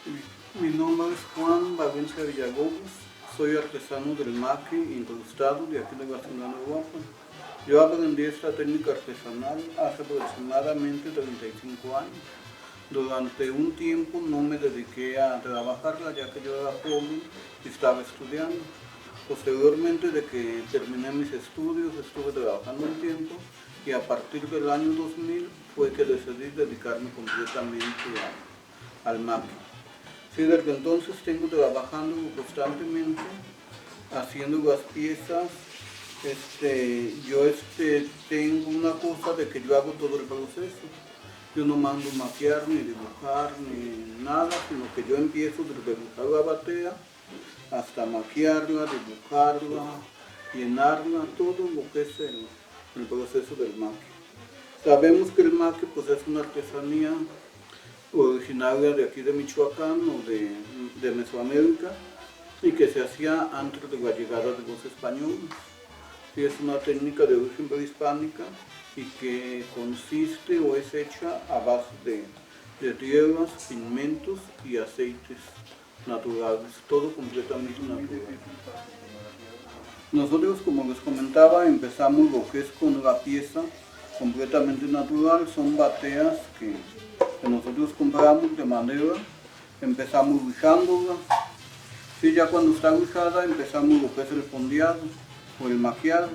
Mi nombre es Juan Valencia Villalobos, soy artesano del maqui incrustado de aquí de Guatemala, Europa. Yo aprendí esta técnica artesanal hace aproximadamente 35 años. Durante un tiempo no me dediqué a trabajarla ya que yo era joven y estaba estudiando. Posteriormente de que terminé mis estudios estuve trabajando un tiempo y a partir del año 2000 fue que decidí dedicarme completamente al maqui. Sí, desde entonces tengo trabajando constantemente, haciendo las piezas. Yo tengo una cosa de que yo hago todo el proceso. Yo no mando maquillar, ni dibujar, ni nada, sino que yo empiezo desde dibujar la batea hasta maquillarla, dibujarla, llenarla, todo lo que es el proceso del maqui. Sabemos que el maqui pues, es una artesanía originaria de aquí de Michoacán o de Mesoamérica y que se hacía antes de la llegada de los españoles. Sí, es una técnica de origen prehispánica y que consiste o es hecha a base de tierras, pigmentos y aceites naturales, todo completamente natural. Nosotros, como les comentaba, empezamos lo que es con la pieza completamente natural, son bateas que nosotros compramos de madera, empezamos lijándola. Sí, ya cuando está lijada empezamos lo que es el fondeado o el maquillado.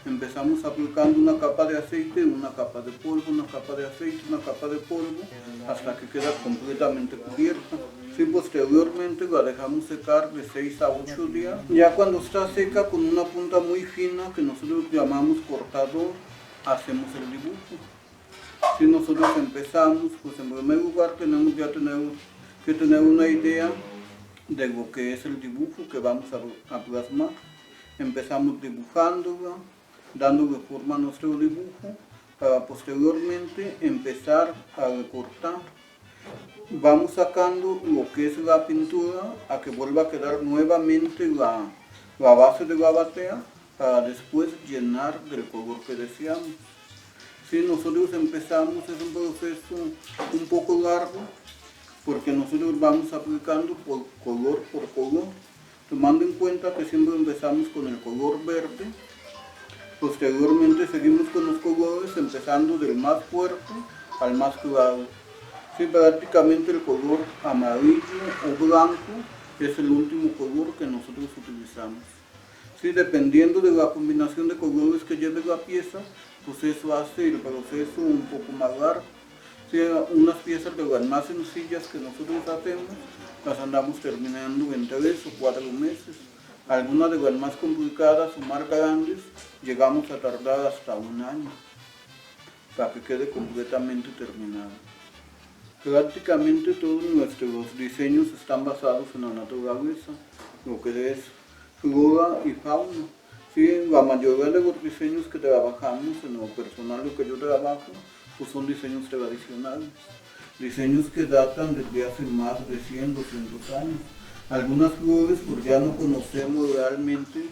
Empezamos aplicando una capa de aceite, una capa de polvo, una capa de aceite, una capa de polvo, hasta que queda completamente cubierta. Sí, posteriormente la dejamos secar de 6 a 8 días. Ya cuando está seca con una punta muy fina que nosotros llamamos cortador, hacemos el dibujo. Si nosotros empezamos, pues en primer lugar tenemos que tener una idea de lo que es el dibujo que vamos a plasmar. Empezamos dibujándola, dándole forma a nuestro dibujo, para posteriormente empezar a recortar. Vamos sacando lo que es la pintura a que vuelva a quedar nuevamente la base de la batea, para después llenar del color que deseamos. Si nosotros empezamos, es un proceso un poco largo, porque nosotros vamos aplicando por color, tomando en cuenta que siempre empezamos con el color verde, posteriormente seguimos con los colores, empezando del más fuerte al más claro. Sí, prácticamente el color amarillo o blanco es el último color que nosotros utilizamos. Sí, dependiendo de la combinación de colores que lleve la pieza, pues eso hace el proceso un poco más largo. Sí, unas piezas de las más sencillas que nosotros hacemos, las andamos terminando en 3 o 4 meses. Algunas de las más complicadas o más grandes, llegamos a tardar hasta 1 año para que quede completamente terminada. Prácticamente todos nuestros diseños están basados en la naturaleza, lo que es flora y fauna. Sí, la mayoría de los diseños que trabajamos, en lo personal lo que yo trabajo, pues son diseños tradicionales, diseños que datan desde hace más de 100, 200 años. Algunas flores pues ya no conocemos realmente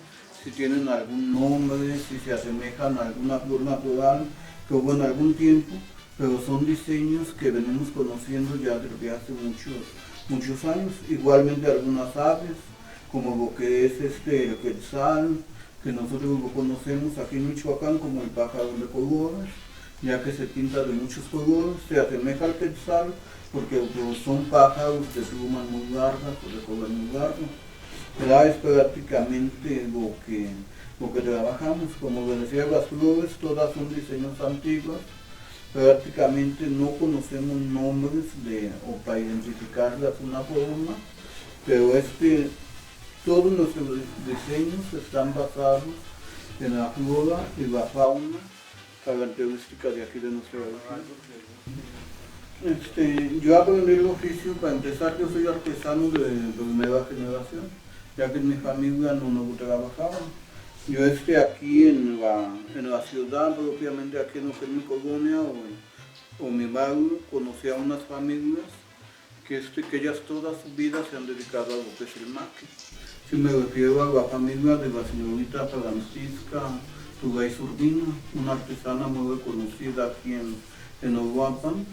si tienen algún nombre, si se asemejan a alguna flor natural que hubo en algún tiempo, pero son diseños que venimos conociendo ya desde hace muchos años. Igualmente algunas aves, como lo que es el quetzal, que nosotros lo conocemos aquí en Michoacán como el pájaro de colores, ya que se pinta de muchos colores, se asemeja al quetzal porque son pájaros de plumas muy largas o de color muy largo. Pero es prácticamente lo que trabajamos. Como les decía, las flores todas son diseños antiguos, prácticamente no conocemos nombres o para identificarlas una por una, pero todos nuestros diseños están basados en la flora y la fauna característica de aquí de nuestra región. Yo aprendí el oficio, para empezar, yo soy artesano de nueva generación, ya que en mi familia no nos trabajaba. Yo aquí en la ciudad, propiamente aquí en mi colonia o mi barrio, conocí a unas familias que ellas toda su vida se han dedicado a lo que es el maqui. Si me refiero a la familia de la señorita Francisca Turay Urbina, una artesana muy reconocida aquí en Uruapan,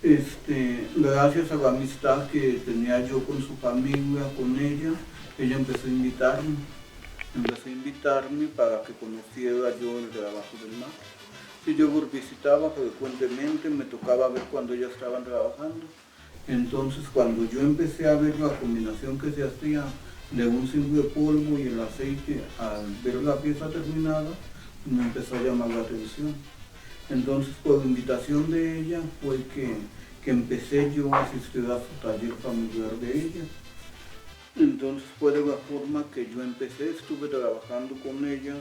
Gracias a la amistad que tenía yo con su familia, con ella empezó a invitarme para que conociera yo el trabajo del mar. Y yo los visitaba frecuentemente, me tocaba ver cuando ellas estaban trabajando. Entonces cuando yo empecé a ver la combinación que se hacía de un simple polvo y el aceite, al ver la pieza terminada, me empezó a llamar la atención. Entonces por invitación de ella fue que empecé yo a asistir a su taller familiar de ella. Entonces fue de la forma que yo empecé, estuve trabajando con ella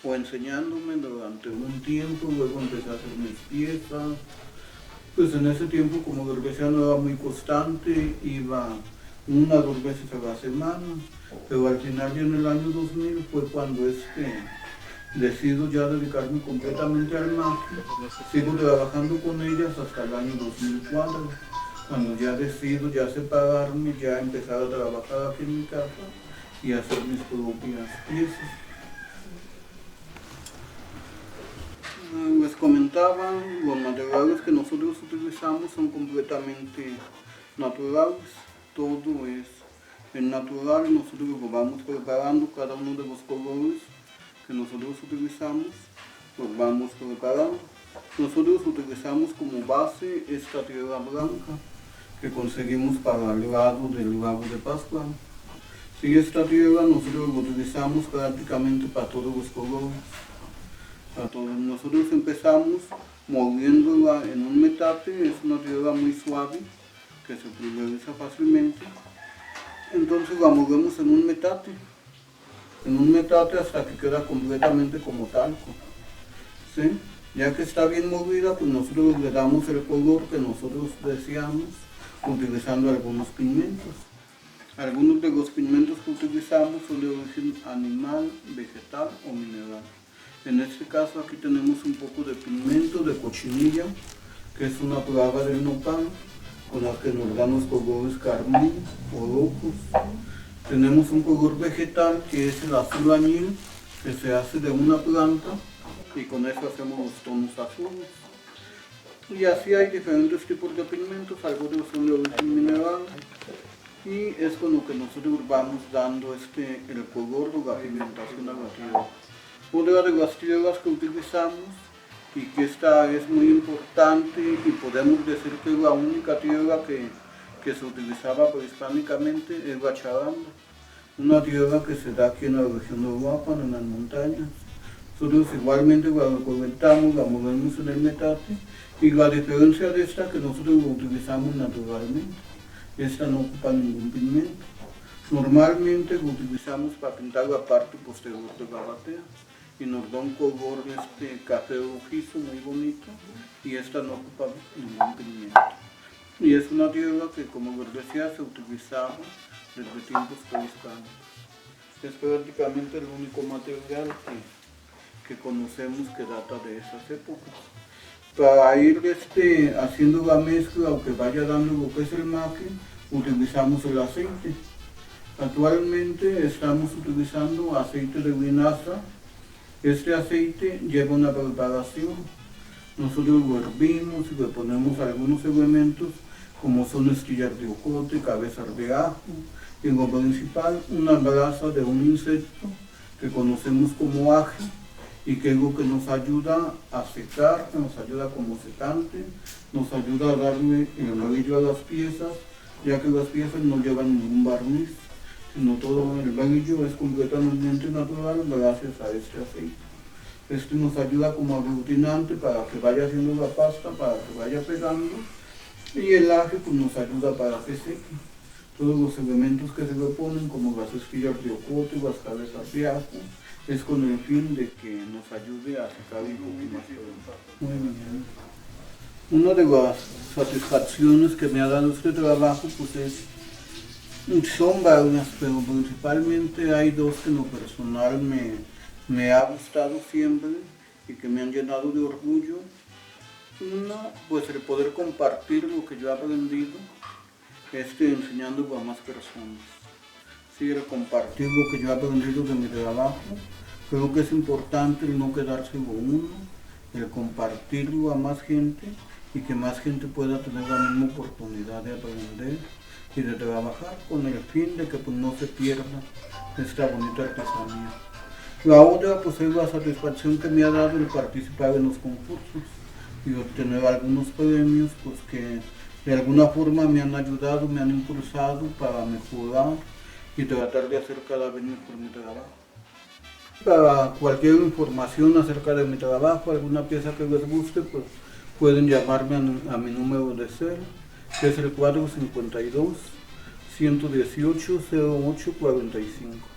o enseñándome durante un tiempo, luego empecé a hacer mis piezas. Pues en ese tiempo, como la iglesia no era muy constante, iba 1 o 2 veces a la semana, pero al final ya en el año 2000 fue cuando decido ya dedicarme completamente al maquia. Sigo trabajando con ellas hasta el año 2004, cuando ya decido ya separarme, ya empezar a trabajar aquí en mi casa y hacer mis propias piezas. Les comentaba, los materiales que nosotros utilizamos son completamente naturales, todo es natural, nosotros lo vamos preparando, cada uno de los colores que nosotros utilizamos, los vamos preparando. Nosotros utilizamos como base esta tierra blanca que conseguimos para el lado del lago de Pascua. Y esta tierra nosotros lo utilizamos prácticamente para todos los colores. Nosotros empezamos moliéndola en un metate, es una tierra muy suave que se pulveriza fácilmente. Entonces la molemos en un metate hasta que queda completamente como talco. ¿Sí? Ya que está bien molida, pues nosotros le damos el color que nosotros deseamos utilizando algunos pigmentos. Algunos de los pigmentos que utilizamos son de origen animal, vegetal o mineral. En este caso aquí tenemos un poco de pigmento de cochinilla, que es una plaga del nopal, con la que nos dan los colores carmín o rojos. Tenemos un color vegetal que es el azul añil, que se hace de una planta y con eso hacemos los tonos azules. Y así hay diferentes tipos de pigmentos, algunos son de origen mineral y es con lo que nosotros vamos dando el color o la pigmentación a la tierra. Otra de las tierras que utilizamos y que esta es muy importante y podemos decir que es la única tierra que se utilizaba prehispánicamente es la charanda, una tierra que se da aquí en la región de Uruapan, en las montañas. Nosotros igualmente la recolectamos, la movemos en el metate y la diferencia de esta que nosotros la utilizamos naturalmente, esta no ocupa ningún pigmento. Normalmente lo utilizamos para pintar la parte posterior de la batea y nos da un color café rojizo muy bonito y esta no ocupa ningún pigmento. Y es una tierra que, como les decía, se utilizaba desde tiempos prehispánicos. Es prácticamente el único material que conocemos que data de esas épocas. Para ir haciendo la mezcla o que vaya dando lo que es el maque, utilizamos el aceite. Actualmente estamos utilizando aceite de linaza. Este aceite lleva una preparación. Nosotros lo hervimos y le ponemos algunos elementos como son esquillas de ocote, cabezas de ajo y lo principal una brasa de un insecto que conocemos como aje y que es lo que nos ayuda a secar, nos ayuda como secante, nos ayuda a darle el brillo a las piezas, ya que las piezas no llevan ningún barniz, sino todo el brillo es completamente natural gracias a este aceite. Este nos ayuda como aglutinante para que vaya haciendo la pasta, para que vaya pegando, y el aje pues, nos ayuda para que seque. Todos los elementos que se le ponen, como las esquillas de ocote, las cabezas de ajo, es con el fin de que nos ayude a secar un poco más. Muy bien. Una de las satisfacciones que me ha dado este trabajo pues son varias, pero principalmente hay dos que en lo personal me ha gustado siempre y que me han llenado de orgullo. Una, pues el poder compartir lo que yo he aprendido, enseñando a más personas. Sí, el compartir lo que yo he aprendido de mi trabajo, creo que es importante el no quedárselo uno, el compartirlo a más gente y que más gente pueda tener la misma oportunidad de aprender y de trabajar con el fin de que pues, no se pierda esta bonita artesanía. La otra pues es la satisfacción que me ha dado el participar en los concursos y obtener algunos premios pues que de alguna forma me han ayudado, me han impulsado para mejorar y tratar de hacer cada vez mejor mi trabajo. Para cualquier información acerca de mi trabajo, alguna pieza que les guste, pues pueden llamarme a mi número de cel, que es el 452-118-0845.